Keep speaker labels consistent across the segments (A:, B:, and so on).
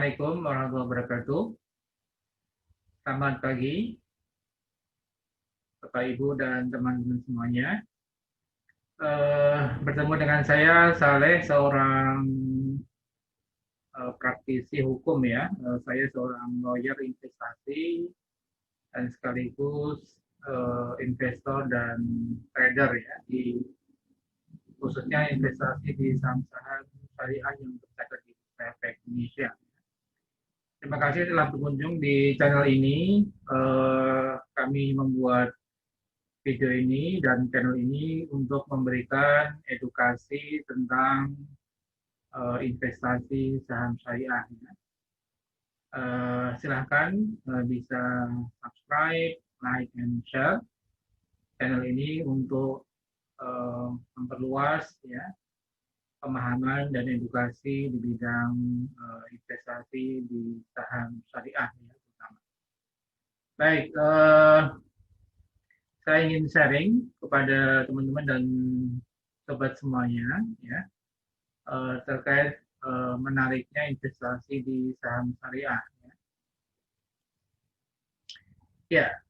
A: Assalamualaikum warahmatullahi wabarakatuh. Selamat pagi, Bapak Ibu dan teman-teman semuanya. Bertemu dengan saya, Saleh, seorang praktisi hukum ya. Saya seorang lawyer investasi dan sekaligus investor dan trader ya, khususnya investasi di saham-saham syariah yang tercatat di Efek Indonesia. Terima kasih telah berkunjung di channel ini. Kami membuat video ini dan channel ini untuk memberikan edukasi tentang investasi saham syariah. Silahkan bisa subscribe, like, and share channel ini untuk memperluas ya pemahaman dan edukasi di bidang investasi di saham syariah ya, terutama. Baik, saya ingin sharing kepada teman-teman dan sobat semuanya ya terkait menariknya investasi di saham syariah. Ya,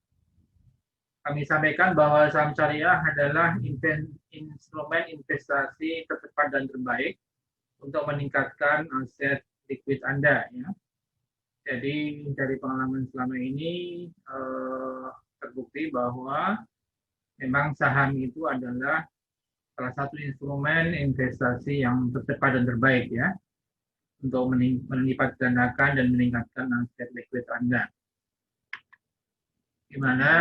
A: kami sampaikan bahwa saham syariah adalah instrumen investasi tercepat dan terbaik untuk meningkatkan aset likuid Anda. Ya. Jadi dari pengalaman selama ini terbukti bahwa memang saham itu adalah salah satu instrumen investasi yang tercepat dan terbaik ya untuk melipat gandakan dan meningkatkan aset likuid Anda. Di mana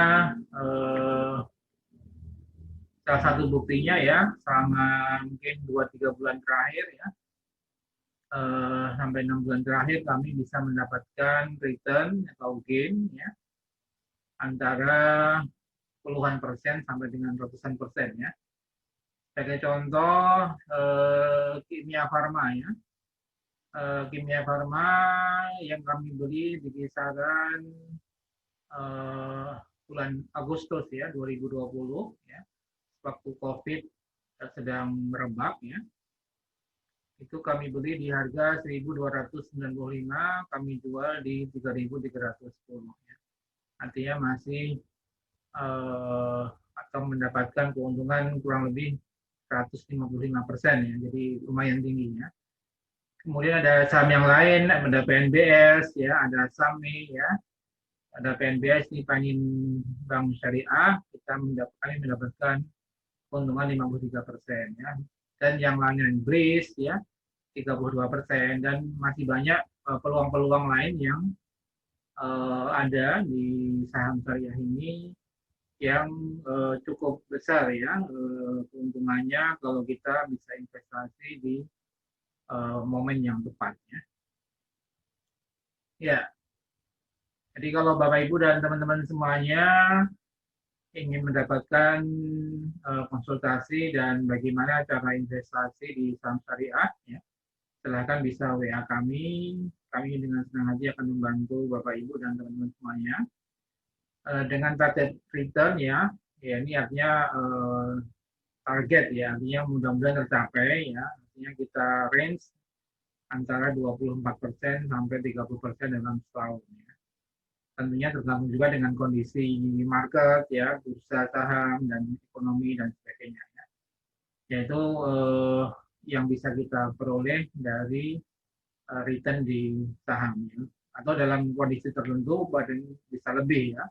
A: salah satu buktinya ya selama mungkin 2-3 bulan terakhir ya sampai 6 bulan terakhir kami bisa mendapatkan return atau gain ya antara puluhan persen sampai dengan ratusan persen ya. Sebagai contoh Kimia Farma ya. Kimia Farma yang kami beli di kisaran bulan Agustus ya 2020 ya waktu COVID sedang merebak ya. Itu kami beli di harga 1.295, kami jual di 3.310 ya. Artinya masih atau mendapatkan keuntungan kurang lebih 155% ya. Jadi lumayan tinggi ya. Kemudian ada saham yang lain, ada PNBS ya, ada SAMI ya. Ada PNBS di Panin Bank Syariah, kami mendapatkan keuntungan 53% ya. Dan yang lainnya BRIS ya 32% dan masih banyak peluang-peluang lain yang ada di saham syariah ini yang cukup besar ya keuntungannya kalau kita bisa investasi di momen yang tepat ya. Ya. Jadi kalau Bapak Ibu dan teman-teman semuanya ingin mendapatkan konsultasi dan bagaimana cara investasi di saham syariah, ya, silahkan bisa WA kami. Kami dengan senang hati akan membantu Bapak Ibu dan teman-teman semuanya dengan target return ya ini artinya target ya, artinya mudah-mudahan tercapai ya, artinya kita range antara 24% sampai 30% dalam setahun. Ya. Tentunya tergantung juga dengan kondisi market ya, bursa saham dan ekonomi dan sebagainya ya. Yaitu yang bisa kita peroleh dari return di saham ya. Atau dalam kondisi tertentu bisa lebih ya,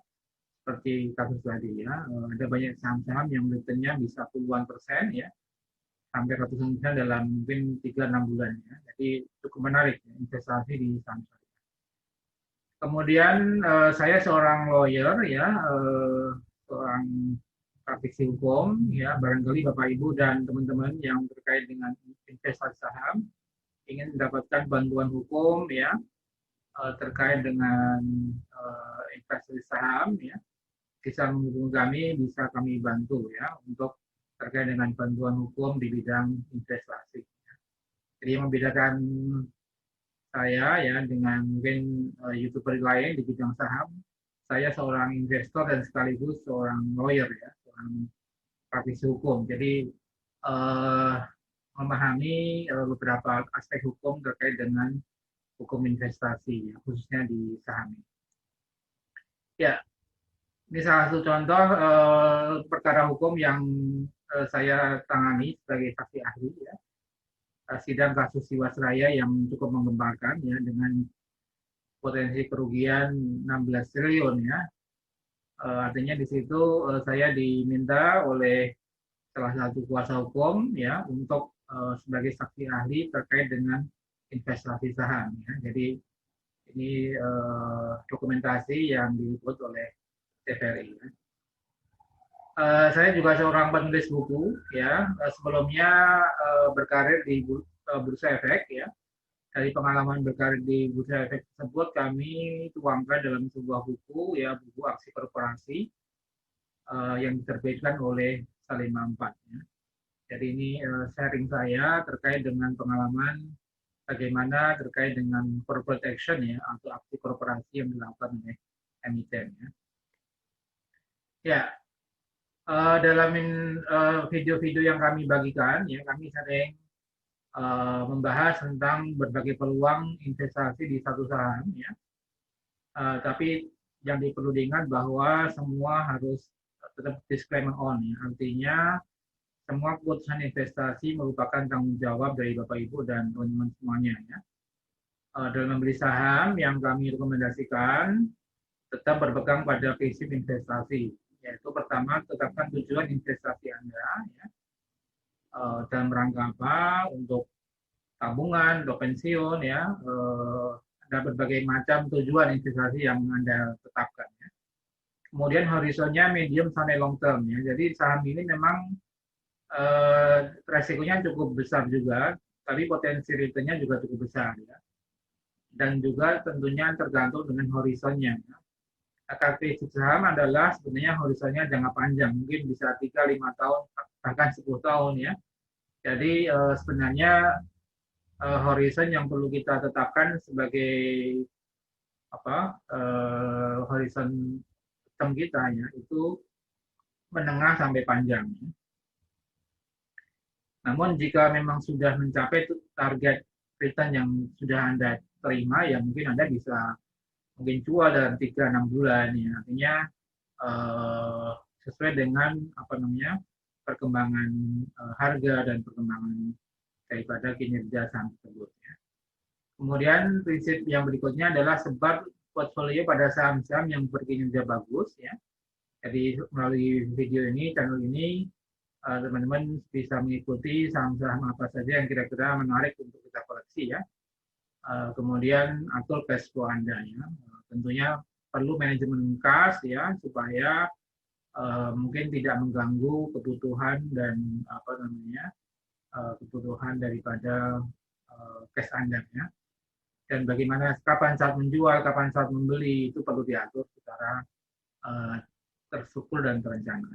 A: seperti kasus tadi ya, ada banyak saham-saham yang returnnya bisa puluhan persen ya, sampai ratusan persen dalam mungkin 3-6 bulan ya. Jadi cukup menarik ya, investasi di saham. Kemudian saya seorang lawyer ya, seorang praktisi hukum ya, barangkali Bapak Ibu dan teman-teman yang terkait dengan investasi saham ingin mendapatkan bantuan hukum ya terkait dengan investasi saham ya, bisa menghubungi kami, bisa kami bantu ya untuk terkait dengan bantuan hukum di bidang investasi. Jadi yang membedakan saya ya dengan mungkin YouTuber lain di bidang saham, saya seorang investor dan sekaligus seorang lawyer ya, seorang praktisi hukum. Jadi memahami beberapa aspek hukum terkait dengan hukum investasi, ya, khususnya di saham. Ya, ini salah satu contoh perkara hukum yang saya tangani sebagai saksi ahli, ya. Sidang kasus Jiwasraya yang cukup menggemparkan, ya, dengan potensi kerugian 16 triliun, ya. Artinya di situ saya diminta oleh salah satu kuasa hukum, ya, untuk sebagai saksi ahli terkait dengan investasi saham, ya. Jadi ini dokumentasi yang diliput oleh TVRI, ya. Saya juga seorang penulis buku, ya. Sebelumnya berkarir di Bursa Efek, ya. Dari pengalaman berkarir di Bursa Efek tersebut kami tuangkan dalam sebuah buku, ya, buku aksi korporasi yang diterbitkan oleh Salim Mampat, ya. Jadi ini sharing saya terkait dengan pengalaman bagaimana terkait dengan corporate action, ya, atau aksi korporasi yang dilakukan oleh emiten, ya. Ya, dalam video-video yang kami bagikan, ya, kami sering membahas tentang berbagai peluang investasi di satu saham, ya. Tapi yang perlu diingat bahwa semua harus tetap disclaimer on, ya. Artinya semua keputusan investasi merupakan tanggung jawab dari Bapak Ibu dan teman-teman semuanya, ya. Dalam membeli saham yang kami rekomendasikan tetap berpegang pada prinsip investasi, yaitu pertama tetapkan tujuan investasi Anda, ya, dalam rangka apa, untuk tabungan, untuk pensiun, ya, ada berbagai macam tujuan investasi yang Anda tetapkan, ya. Kemudian horizonnya medium sampai long term, ya. Jadi saham ini memang resikonya cukup besar juga, tapi potensi returnnya juga cukup besar, ya. Dan juga tentunya tergantung dengan horizonnya, ya. Karakteristik saham adalah sebenarnya horizonnya jangka panjang, mungkin bisa 3-5 tahun, bahkan 10 tahun, ya. Jadi sebenarnya horizon yang perlu kita tetapkan sebagai horizon term kita, ya, itu menengah sampai panjang. Namun jika memang sudah mencapai target return yang sudah Anda terima, ya mungkin Anda bisa mungkin jual dalam 3-6 bulan, ya. Artinya sesuai dengan perkembangan harga dan perkembangan daripada kinerja saham tersebut, ya. Kemudian prinsip yang berikutnya adalah sebar portfolio pada saham-saham yang berkinerja bagus, ya. Jadi melalui video ini, channel ini, teman-teman bisa mengikuti saham-saham apa saja yang kira-kira menarik untuk kita koleksi, ya. Kemudian atur cash flow Anda, ya. Tentunya perlu manajemen kas, ya, supaya mungkin tidak mengganggu kebutuhan dan kebutuhan daripada cash Anda, ya. Dan bagaimana kapan saat menjual, kapan saat membeli itu perlu diatur secara terstruktur dan terencana.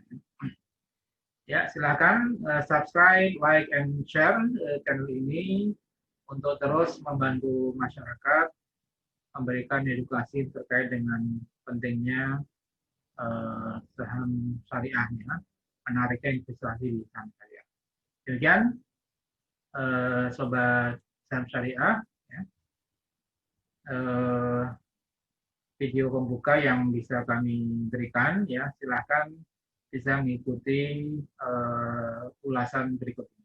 A: Ya, silakan subscribe, like, and share channel ini untuk terus membantu masyarakat memberikan edukasi terkait dengan pentingnya saham syariahnya, menariknya investasi di saham syariah. Demikian sobat saham syariah, ya. Video pembuka yang bisa kami berikan, ya, silakan bisa mengikuti ulasan berikut ini.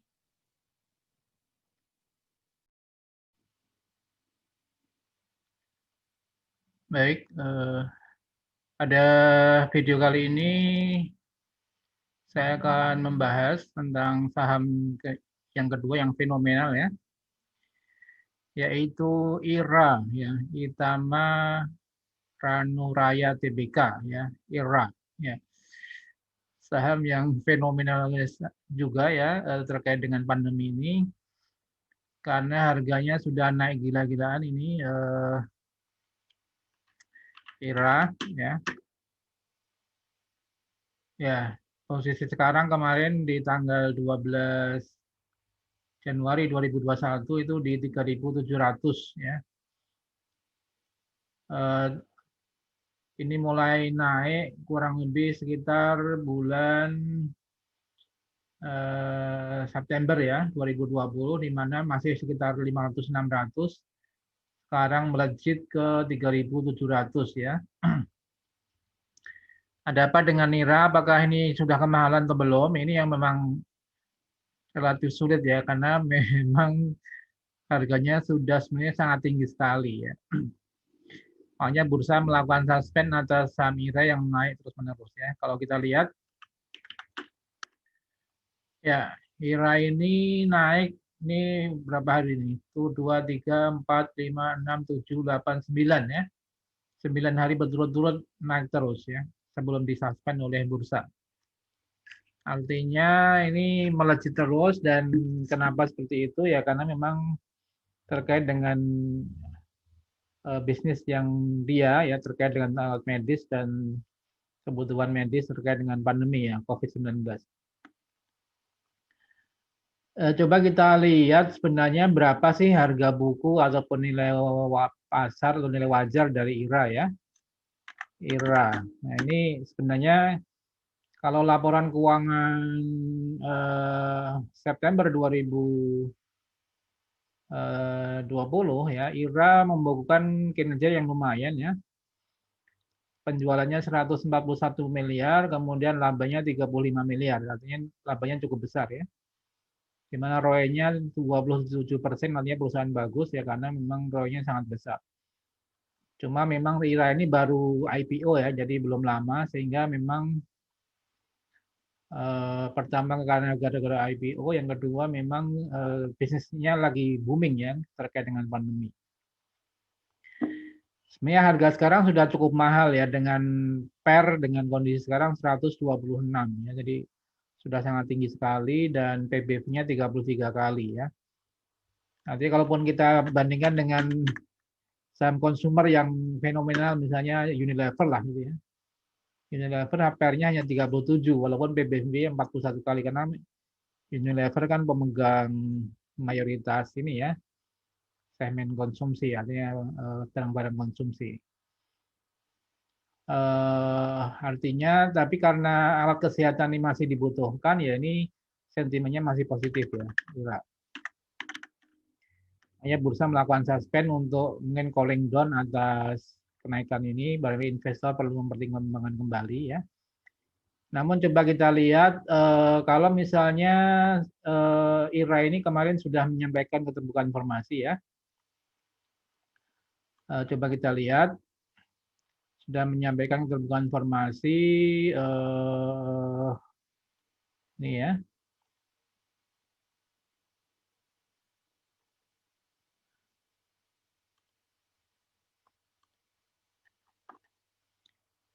A: Baik, pada video kali ini saya akan membahas tentang saham yang kedua yang fenomenal, ya, yaitu IRA, ya, Itama Ranuraya Tbk, ya, IRA, ya. Saham yang fenomenal juga, ya, terkait dengan pandemi ini, karena harganya sudah naik gila-gilaan ini, IRA, ya. Ya, posisi sekarang kemarin di tanggal 12 Januari 2021 itu di 3.700, ya. Ini mulai naik kurang lebih sekitar bulan September, ya, 2020, di mana masih sekitar 500-600. sekarang melejit ke 3.700 ya. Ada apa dengan nira? Apakah ini sudah kemahalan atau belum? Ini yang memang relatif sulit ya, karena memang harganya sudah sebenarnya sangat tinggi sekali ya. Makanya bursa melakukan suspend atas saham IRA yang naik terus-menerus ya. Kalau kita lihat, ya IRA ini naik, ini berapa hari ini? 1, 2, 3, 4, 5, 6, 7, 8, 9 ya. 9 hari berturut-turut naik terus ya, sebelum disuspend oleh bursa. Artinya ini melejit terus, dan kenapa seperti itu ya, karena memang terkait dengan bisnis yang dia ya, terkait dengan alat medis dan kebutuhan medis terkait dengan pandemi ya, COVID-19. Coba kita lihat sebenarnya berapa sih harga buku ataupun nilai pasar atau nilai wajar dari IRA ya. IRA. Nah, ini sebenarnya kalau laporan keuangan September 2020 ya, IRA membukukan kinerja yang lumayan ya. Penjualannya 141 miliar, kemudian labanya 35 miliar. Artinya labanya cukup besar ya. Di mana ROE-nya 27%, artinya perusahaan bagus ya, karena memang ROE-nya sangat besar. Cuma memang IRA ini baru IPO ya, jadi belum lama, sehingga memang pertama karena gara-gara IPO, yang kedua memang bisnisnya lagi booming ya, terkait dengan pandemi. Sebenarnya harga sekarang sudah cukup mahal ya, dengan dengan kondisi sekarang 126 ya, jadi sudah sangat tinggi sekali, dan PBV-nya 33 kali ya. Nanti kalaupun kita bandingkan dengan saham konsumer yang fenomenal, misalnya Unilever lah gitu ya. Unilever HPR-nya hanya 37, walaupun PBV 41 kali, karena Unilever kan pemegang mayoritas ini ya, segmen konsumsi, artinya barang-barang konsumsi. Artinya, tapi karena alat kesehatan ini masih dibutuhkan, ya ini sentimennya masih positif ya. Hanya bursa melakukan suspend untuk mungkin calling down atas kenaikan ini, baru investor perlu mempertimbangkan kembali ya. Namun coba kita lihat, kalau misalnya IRA ini kemarin sudah menyampaikan keterbukaan informasi ya. Coba kita lihat, sudah menyampaikan keterbukaan informasi ini ya.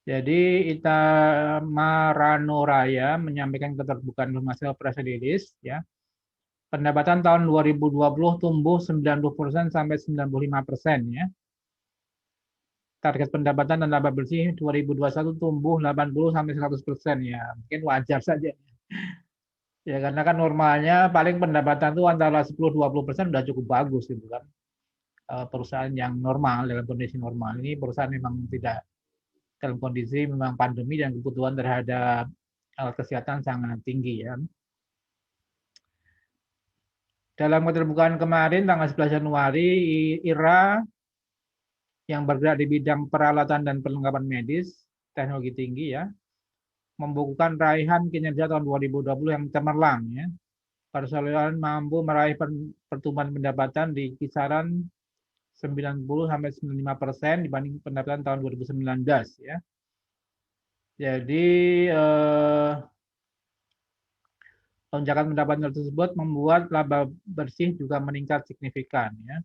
A: Jadi Itamarano Raya menyampaikan keterbukaan informasi press release ya. Pendapatan tahun 2020 tumbuh 90% sampai 95% ya. Target pendapatan dan laba bersih 2021 tumbuh 80 sampai 100% ya. Mungkin wajar saja. Ya karena kan normalnya paling pendapatan itu antara 10-20% sudah cukup bagus gitu kan. Perusahaan yang normal, dalam kondisi normal. Ini perusahaan memang tidak, dalam kondisi memang pandemi dan kebutuhan terhadap alat kesehatan sangat tinggi ya. Dalam keterbukaan kemarin tanggal 11 Januari, IRA yang bergerak di bidang peralatan dan perlengkapan medis, teknologi tinggi ya, membukukan raihan kinerja tahun 2020 yang cemerlang ya. Perusahaan mampu meraih pertumbuhan pendapatan di kisaran 90 sampai 95% dibanding pendapatan tahun 2019 ya. Jadi lonjakan pendapatan tersebut membuat laba bersih juga meningkat signifikan ya.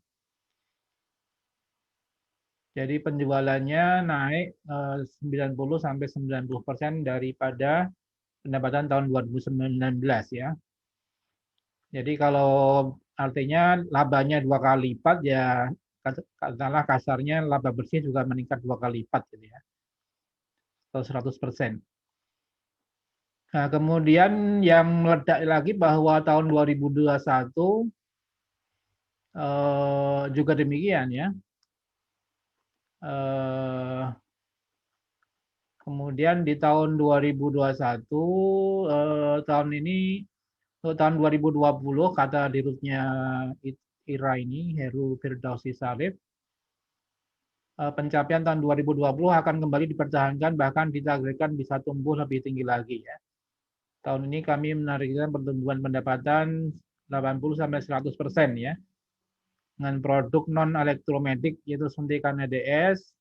A: Jadi penjualannya naik 90 sampai 90% daripada pendapatan tahun 2019 ya. Jadi kalau artinya labanya 2 kali lipat ya, katakanlah kasarnya laba bersih juga meningkat 2 kali lipat gitu ya. Atau 100%. Nah, kemudian yang meledak lagi bahwa tahun 2021 juga demikian ya. Kemudian di tahun 2021, tahun ini, tahun 2020 kata dirutnya IRA ini, Heru Firdausi Sarif, pencapaian tahun 2020 akan kembali dipertahankan, bahkan ditargetkan bisa tumbuh lebih tinggi lagi ya. Tahun ini kami menargetkan pertumbuhan pendapatan 80-100% ya, dengan produk non elektromedik yaitu suntikan EDS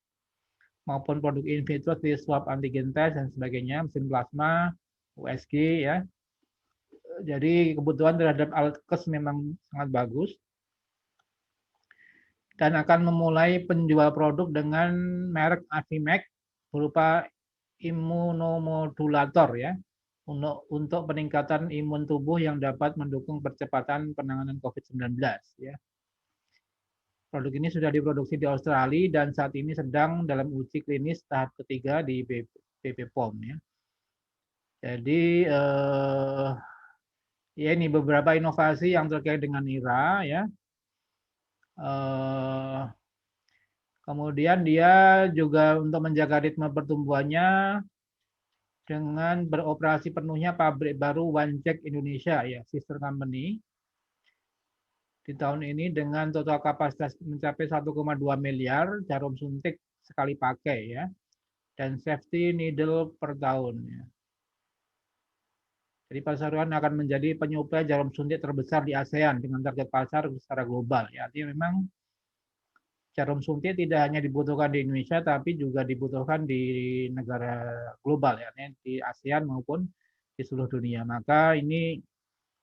A: maupun produk in vitro seperti swab antigen test dan sebagainya, mesin plasma, USG ya. Jadi kebutuhan terhadap alkes memang sangat bagus dan akan memulai penjual produk dengan merek Avimax berupa imunomodulator ya untuk peningkatan imun tubuh yang dapat mendukung percepatan penanganan COVID-19 ya. Produk ini sudah diproduksi di Australia dan saat ini sedang dalam uji klinis tahap ketiga di BPOM ya. Jadi ya ini beberapa inovasi yang terkait dengan IRA ya. Kemudian dia juga untuk menjaga ritme pertumbuhannya dengan beroperasi penuhnya pabrik baru OneCheck Indonesia ya, sister company di tahun ini dengan total kapasitas mencapai 1,2 miliar jarum suntik sekali pakai ya, dan safety needle per tahun ya. Jadi Pasuruan akan menjadi penyuplai jarum suntik terbesar di ASEAN dengan target pasar secara global ya. Artinya memang jarum suntik tidak hanya dibutuhkan di Indonesia, tapi juga dibutuhkan di negara global, ya, di ASEAN maupun di seluruh dunia. Maka ini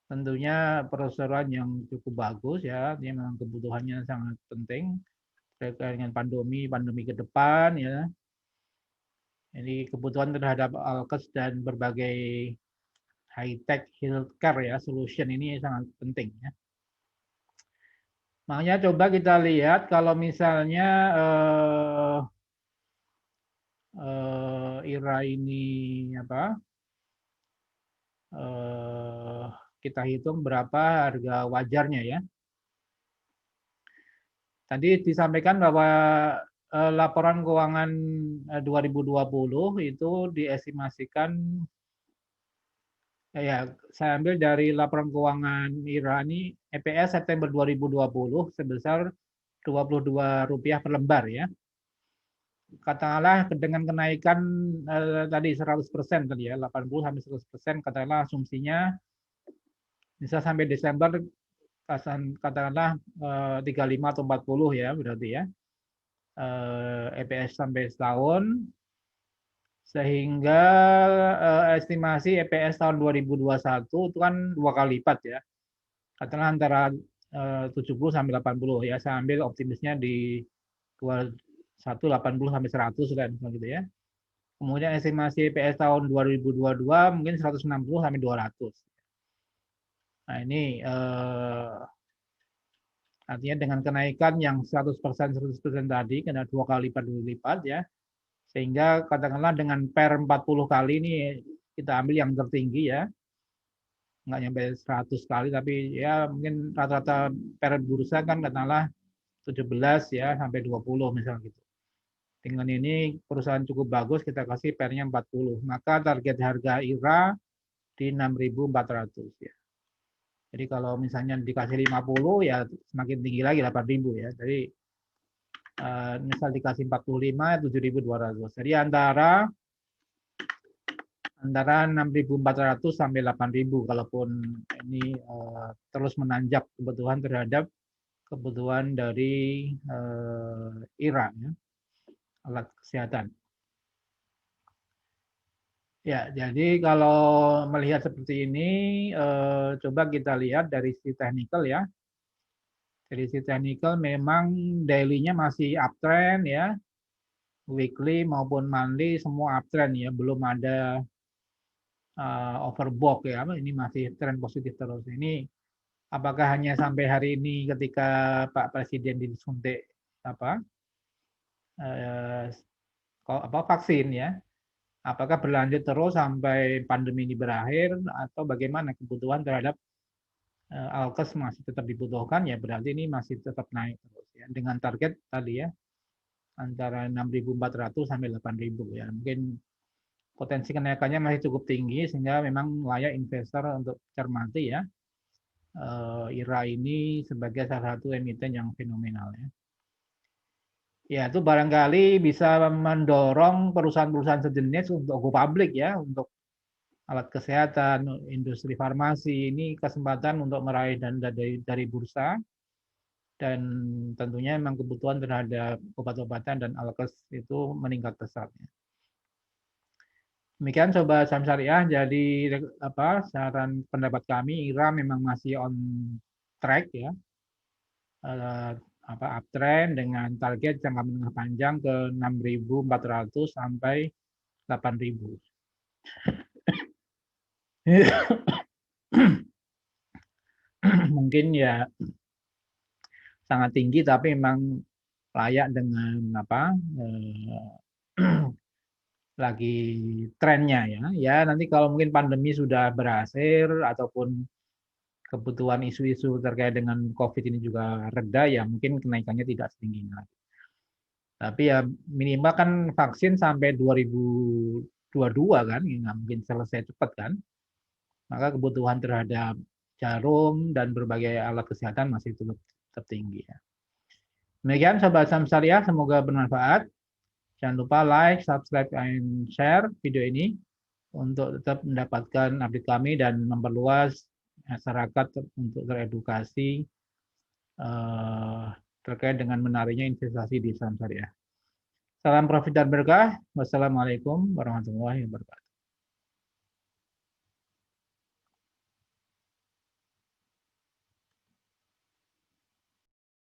A: tentunya perseroan yang cukup bagus, ya, ini memang kebutuhannya sangat penting terkait dengan pandemi ke depan, ya. Ini kebutuhan terhadap alkes dan berbagai high-tech healthcare ya solution ini sangat penting, ya. Makanya coba kita lihat kalau misalnya IRA ini apa? Kita hitung berapa harga wajarnya ya. Tadi disampaikan bahwa laporan keuangan 2020 itu diestimasikan ya saya ambil dari laporan keuangan IRA ini EPS September 2020 sebesar Rp22 per lembar ya. Katakanlah dengan kenaikan tadi 100% tadi ya, 80 sampai 100%, katakanlah asumsinya bisa sampai Desember katakanlah 35 atau 40 ya berarti ya. EPS sampai setahun, sehingga estimasi EPS tahun 2021 itu kan 2 kali lipat ya. Katakanlah antara 70 sampai 80 ya, saya ambil optimisnya di 80 sampai 100 kan gitu ya. Kemudian estimasi EPS tahun 2022 mungkin 160 sampai 200. Nah, ini artinya dengan kenaikan yang 100% tadi, kena 2 kali lipat ya, sehingga katakanlah dengan per 40 kali ini kita ambil yang tertinggi ya, nggak nyampe 100 kali, tapi ya mungkin rata-rata per bursa kan katakanlah 17 ya, sampai 20 misalnya gitu. Dengan ini perusahaan cukup bagus, kita kasih pernya 40. Maka target harga IRA di 6.400 ya. Jadi kalau misalnya dikasih 50 ya semakin tinggi lagi 8.000 ya. Jadi misal dikasih 45 7.200. Jadi antara 6.400 sampai 8.000 kalaupun ini terus menanjak kebutuhan terhadap kebutuhan dari IRA ya, alat kesehatan. Ya, jadi kalau melihat seperti ini, coba kita lihat dari sisi teknikal ya. Dari sisi teknikal memang daily-nya masih uptrend ya, weekly maupun monthly semua uptrend ya, belum ada overbought ya, ini masih tren positif terus. Ini apakah hanya sampai hari ini ketika Pak Presiden disuntik apa vaksin ya? Apakah berlanjut terus sampai pandemi ini berakhir atau bagaimana kebutuhan terhadap alkes masih tetap dibutuhkan ya berarti ini masih tetap naik terus ya dengan target tadi ya antara 6.400 sampai 8.000 ya. Mungkin potensi kenaikannya masih cukup tinggi sehingga memang layak investor untuk cermati ya. IRA ini sebagai salah satu emiten yang fenomenal ya. Ya, itu barangkali bisa mendorong perusahaan-perusahaan sejenis untuk go public ya, untuk alat kesehatan, industri farmasi. Ini kesempatan untuk meraih dana dari bursa, dan tentunya memang kebutuhan terhadap obat-obatan dan alkes itu meningkat pesat. Demikian Sobat Saham Syariah, jadi saran pendapat kami, IRA memang masih on track ya, eh, uptrend dengan target jangka menengah panjang ke 6.400 sampai 8.000. Mungkin ya sangat tinggi, tapi memang layak dengan lagi trennya ya. Ya nanti kalau mungkin pandemi sudah berakhir ataupun kebutuhan isu-isu terkait dengan COVID ini juga reda, ya mungkin kenaikannya tidak setinggi ini lagi. Tapi ya minimal kan vaksin sampai 2022 kan, ya nggak mungkin selesai cepat kan. Maka kebutuhan terhadap jarum dan berbagai alat kesehatan masih tetap tinggi ya. Demikian Sobat Samsariah, semoga bermanfaat. Jangan lupa like, subscribe, dan share video ini untuk tetap mendapatkan update kami dan memperluas masyarakat untuk teredukasi terkait dengan menariknya investasi di saham syariah. Salam profit dan berkah. Wassalamualaikum warahmatullahi wabarakatuh.